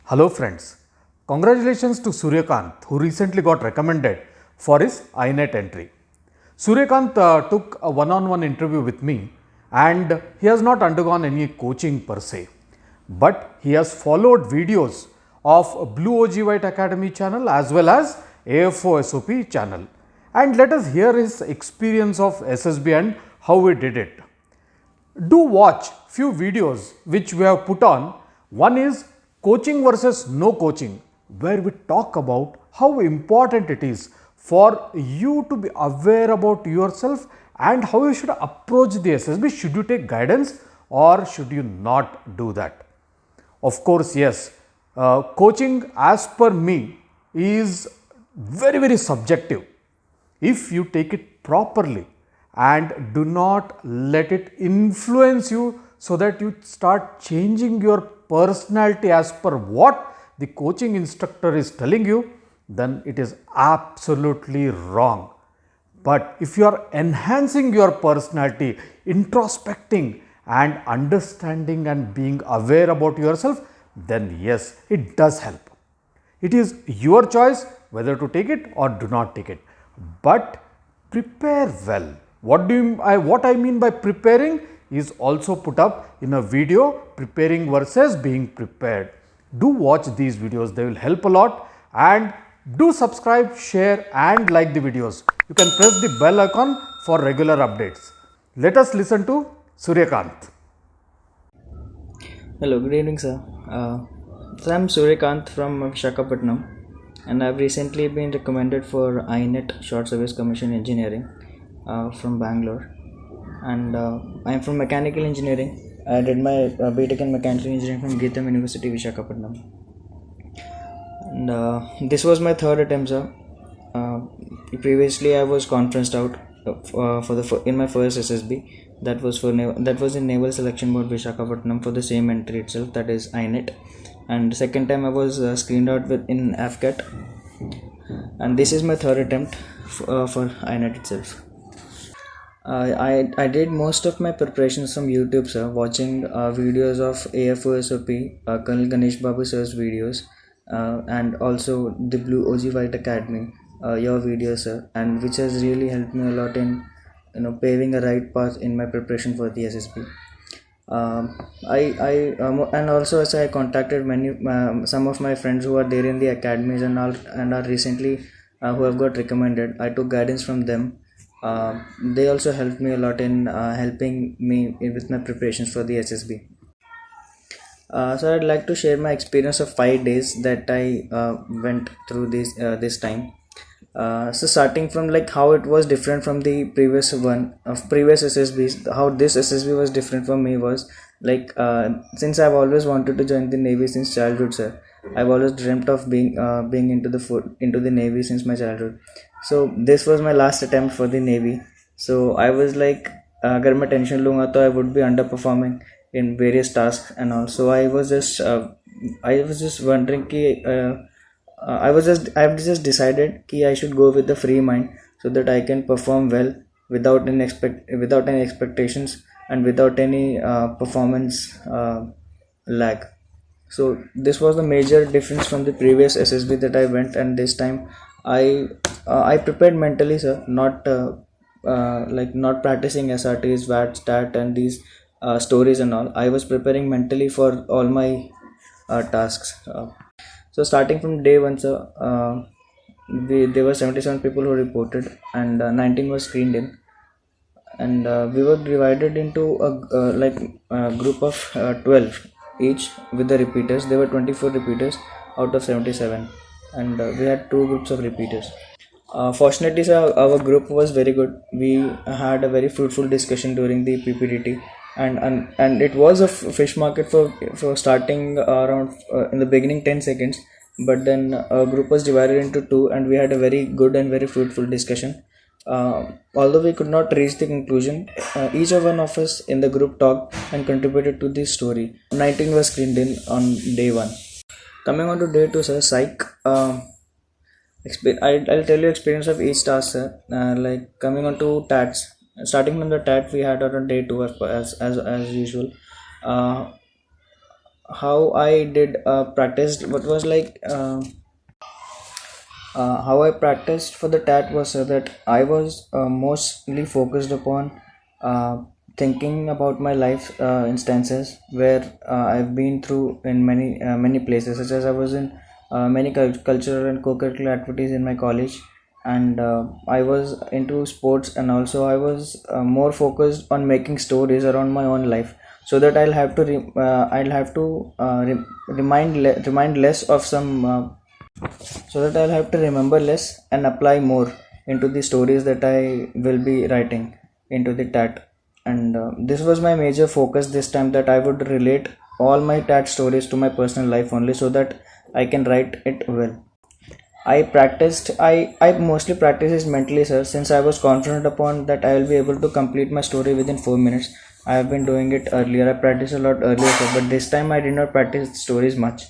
Hello friends, congratulations to Suryakant who recently got recommended for his INET entry. Suryakant took a one-on-one interview with me and he has not undergone any coaching per se, but he has followed videos of Blue OG White Academy channel as well as AFO SOP channel, and let us hear his experience of SSB and how he did it. Do watch few videos which we have put on. One is coaching versus no coaching, where we talk about how important it is for you to be aware about yourself and how you should approach the SSB. Should you take guidance or should you not do that? Of course, yes, coaching as per me is very subjective. If you take it properly and do not let it influence you so that you start changing your personality as per what the coaching instructor is telling you, then it is absolutely wrong. But if you are enhancing your personality, introspecting and understanding and being aware about yourself, then yes, it does help. It is your choice whether to take it or do not take it. But prepare well. What I mean by preparing is also put up in a video, preparing versus being prepared. Do watch these videos, they will help a lot, and do subscribe, share and like the videos. You can press the bell icon for regular updates. Let us listen to Suryakant. Hello, good evening, sir. So I'm Suryakant from Visakhapatnam, and I've recently been recommended for INET Short Service Commission Engineering from Bangalore, and I'm from Mechanical Engineering. I did my BTech in Mechanical Engineering from Geetham University, Visakhapatnam, and this was my third attempt, sir. Previously, I was conferenced out in my first SSB. That was in Naval Selection Board Visakhapatnam for the same entry itself, that is INET. And the second time I was screened out in AFCAT, and this is my third attempt for INET itself. I did most of my preparations from YouTube, sir, watching videos of AFO SOP, Colonel Ganesh Babu sir's videos, and also the Blue OG White Academy, your videos, sir, and which has really helped me a lot in paving a right path in my preparation for the SSB. And also as I contacted some of my friends who are there in the academies and all, and are recently who have got recommended. I took guidance from them. They also helped me a lot in helping me with my preparations for the SSB. So I'd like to share my experience of 5 days that I went through this time. So starting from like how it was different from the previous one of previous SSBs, how this SSB was different for me was like since I've always wanted to join the Navy since childhood, sir. I've always dreamt of being into the Navy since my childhood. So this was my last attempt for the Navy. So I was like, अगर मैं tension लूँगा तो I would be underperforming in various tasks and all. So I was just wondering कि I've just decided कि I should go with the free mind so that I can perform well without any expectations and without any performance lag. So this was the major difference from the previous SSB that I went, and this time I prepared mentally, sir, not practicing SRTs, VAT, STAT, and these stories and all. I was preparing mentally for all my tasks. So starting from day one, sir, there were 77 people who reported, and 19 were screened in, and we were divided into a group of 12 each with the repeaters. There were 24 repeaters out of 77, and we had two groups of repeaters. Fortunately, sir, our group was very good. We had a very fruitful discussion during the PPDT, and it was a fish market for starting around in the beginning 10 seconds, but then our group was divided into two, and we had a very good and very fruitful discussion. Although we could not reach the conclusion, each one of us in the group talked and contributed to the story. 19 was screened in on day one. Coming on to day two, sir, psych. I'll tell you experience of each task, sir. Like coming on to TATs. Starting from the TAT, we had on day two as usual. how I did practiced what was like how I practiced for the tat was that I was mostly focused upon thinking about my life instances where I've been through in many places, such as I was in many cultural and co-curricular activities in my college, and I was into sports, and also I was more focused on making stories around my own life, so that I'll have to remind less of some. So that I'll have to remember less and apply more into the stories that I will be writing into the TAT. And this was my major focus this time, that I would relate all my TAT stories to my personal life only, so that I can write it well. I mostly practiced mentally, sir, since I was confident upon that I will be able to complete my story within 4 minutes. I have been doing it earlier. I practiced a lot earlier, sir, but this time I did not practice stories much.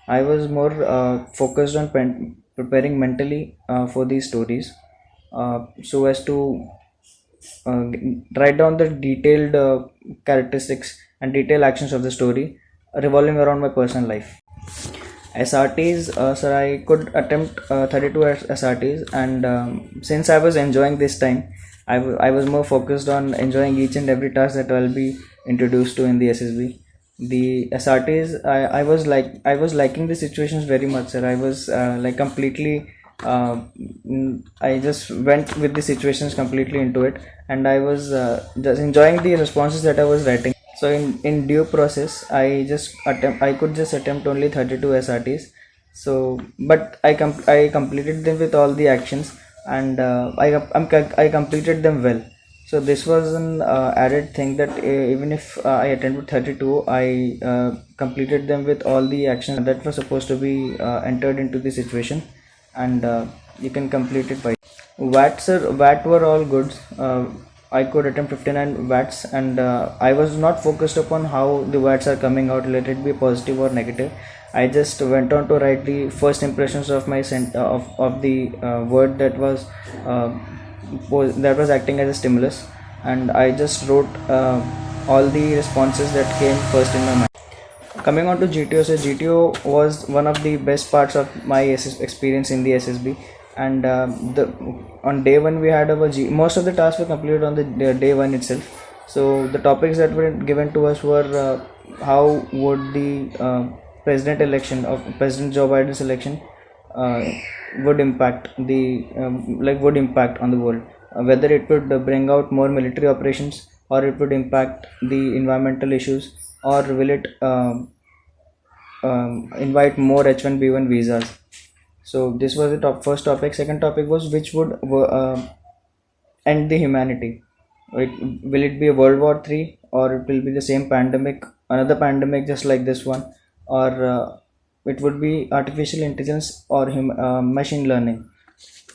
I was more focused on preparing mentally for these stories, so as to write down the detailed characteristics and detailed actions of the story revolving around my personal life. SRTs, sir, I could attempt 32 SRTs, and since I was enjoying this time, I was more focused on enjoying each and every task that I'll be introduced to in the SSB. The SRTs, I was liking the situations very much, sir. I was like completely. I just went with the situations completely into it, and I was just enjoying the responses that I was writing. So in due process, I could just attempt only 32 SRTs. So but I completed them with all the actions, and I completed them well. So this was an added thing, that even if I attended 32, I completed them with all the actions that were supposed to be entered into the situation, and you can complete it by VAT were all good. I could attempt 59 watts, and I was not focused upon how the watts are coming out, let it be positive or negative. I just went on to write the first impressions of my of the word uh, that was acting as a stimulus, and I just wrote all the responses that came first in my mind. Coming on to GTO, so GTO was one of the best parts of my experience in the SSB, and the on day one we had most of the tasks were completed on the day one itself. So the topics that were given to us were how would the President Joe Biden's election uh, would impact would impact on the world, whether it would bring out more military operations, or it would impact the environmental issues, or will it invite more H1B1 visas. So this was the first topic. Second topic was which would end the humanity. Like, will it be a World War III, or it will be the same pandemic, another pandemic just like this one, or it would be artificial intelligence or machine learning.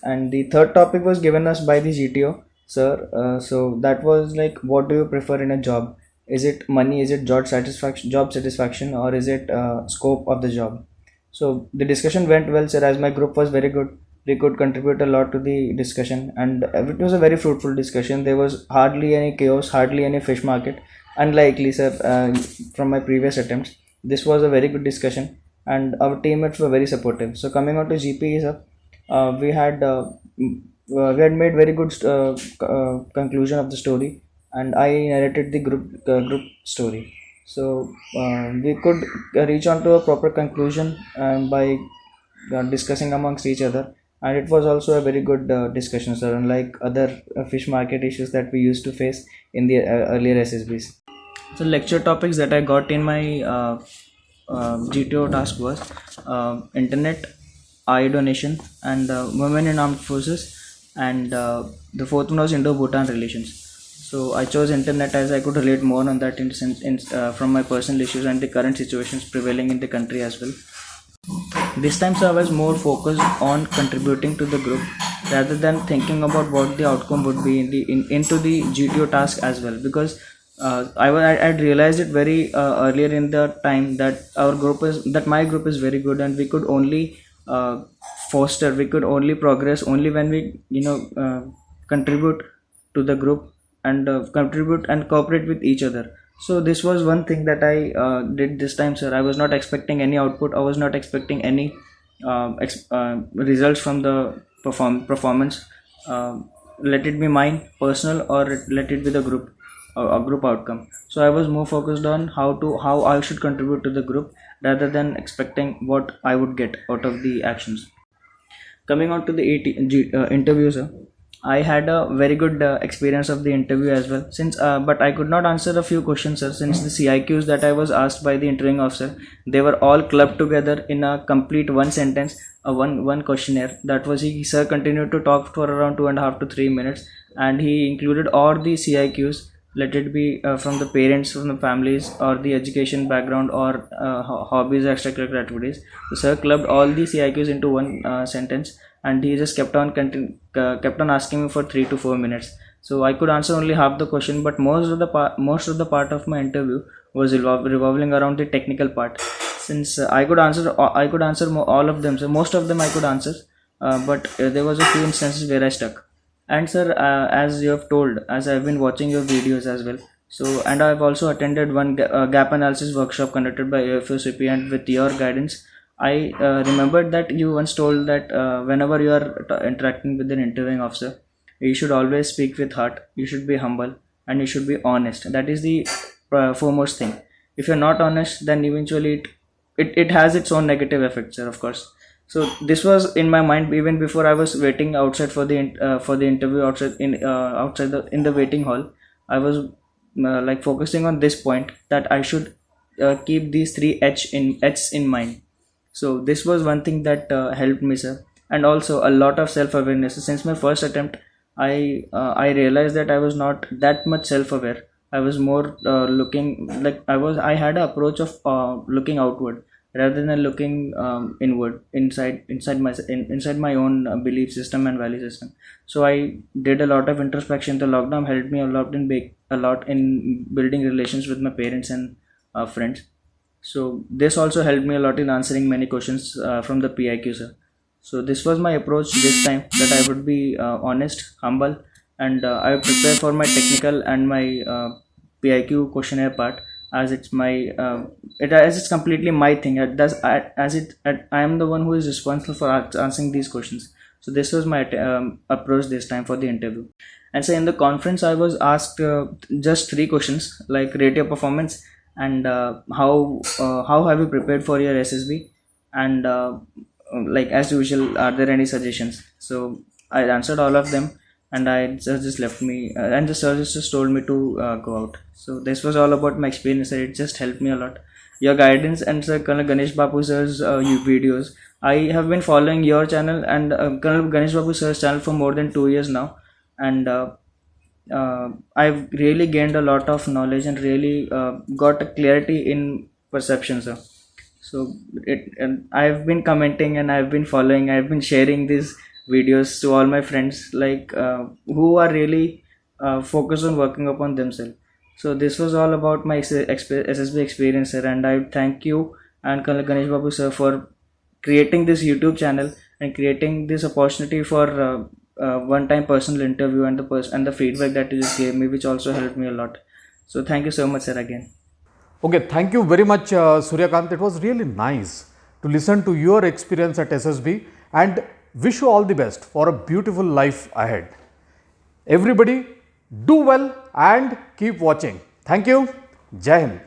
And the third topic was given us by the GTO, sir. So that was like, what do you prefer in a job? Is it money? Is it job satisfaction, or is it scope of the job? So the discussion went well, sir. As my group was very good, we could contribute a lot to the discussion, and it was a very fruitful discussion. There was hardly any chaos, hardly any fish market. Unlikely, sir, from my previous attempts, this was a very good discussion, and our teammates were very supportive. So coming on to GPE, sir, we had made very good conclusion of the story, and I narrated the group story. So we could reach on to a proper conclusion by discussing amongst each other, and it was also a very good discussion, sir, unlike other fish market issues that we used to face in the earlier SSBs. So lecture topics that I got in my GTO task was internet, eye donation, and women in armed forces, and the fourth one was Indo-Bhutan relations. So I chose internet as I could relate more on that from my personal issues and the current situations prevailing in the country as well. This time, so I was more focused on contributing to the group rather than thinking about what the outcome would be into the GTO task as well, because I had realized it very earlier in the time that my group is very good, and we could only we could only progress only when we contribute to the group, and contribute and cooperate with each other. So this was one thing that I did this time, sir. I was not expecting any output. I was not expecting any results from the performance. Let it be mine, personal, or let it be the group, a group outcome. So I was more focused on how I should contribute to the group rather than expecting what I would get out of the actions. Coming on to the interview, sir, I had a very good experience of the interview as well. Since, but I could not answer a few questions, sir, since the CIQs that I was asked by the interviewing officer, they were all clubbed together in a complete one sentence, one questionnaire. That was sir continued to talk for around 2.5 to 3 minutes, and he included all the CIQs. Let it be from the parents, from the families, or the education background, or hobbies, extracurricular activities. So sir clubbed all the CIQs into one sentence, and he just kept on asking me for 3 to 4 minutes. So I could answer only half the question, but most of the part of my interview was revolving around the technical part. Since I could answer all of them, so most of them I could answer, but there was a few instances where I stuck. And sir, as you have told, as I've been watching your videos as well, so and I've also attended one gap analysis workshop conducted by AFOCP, and with your guidance, I remembered that you once told that whenever you are interacting with an interviewing officer, you should always speak with heart, you should be humble, and you should be honest. That is the foremost thing. If you're not honest, then eventually it has its own negative effects, sir, of course. So this was in my mind even before I was waiting outside for the interview outside in the waiting hall. I was like focusing on this point, that I should keep these three H's in mind. So this was one thing that helped me, sir, and also a lot of self awareness. Since my first attempt, I realized that I was not that much self aware. I was more looking like I had an approach of looking outward rather than looking inward, inside my own belief system and value system. So I did a lot of introspection. The lockdown helped me a lot in building relations with my parents and friends. So this also helped me a lot in answering many questions from the PIQ, sir. So this was my approach this time, that I would be honest, humble, and I would prepare for my technical and my PIQ questionnaire part, as it's my as it's completely my thing. I am the one who is responsible for answering these questions. So this was my approach this time for the interview. And so in the conference, I was asked just three questions, like rate your performance, and how have you prepared for your SSB, and like as usual, are there any suggestions? So I answered all of them, and I just left me, and the sir just told me to go out. So this was all about my experience, and it just helped me a lot. Your guidance and Sir Colonel Ganesh Babu sir's videos. I have been following your channel and Colonel Ganesh Babu sir's channel for more than 2 years now, and I've really gained a lot of knowledge and really got a clarity in perception, sir. So and I've been commenting, and I've been following, I've been sharing these videos to all my friends, like who are really focused on working upon themselves. So this was all about my SSB experience, sir, and I thank you and Colonel Ganesh Babu sir for creating this YouTube channel and creating this opportunity for one-time personal interview, and the feedback that you just gave me, which also helped me a lot. So thank you so much, sir, again. Okay, thank you very much, Suryakant. It was really nice to listen to your experience at SSB, and wish you all the best for a beautiful life ahead. Everybody, do well and keep watching. Thank you. Jai Hind.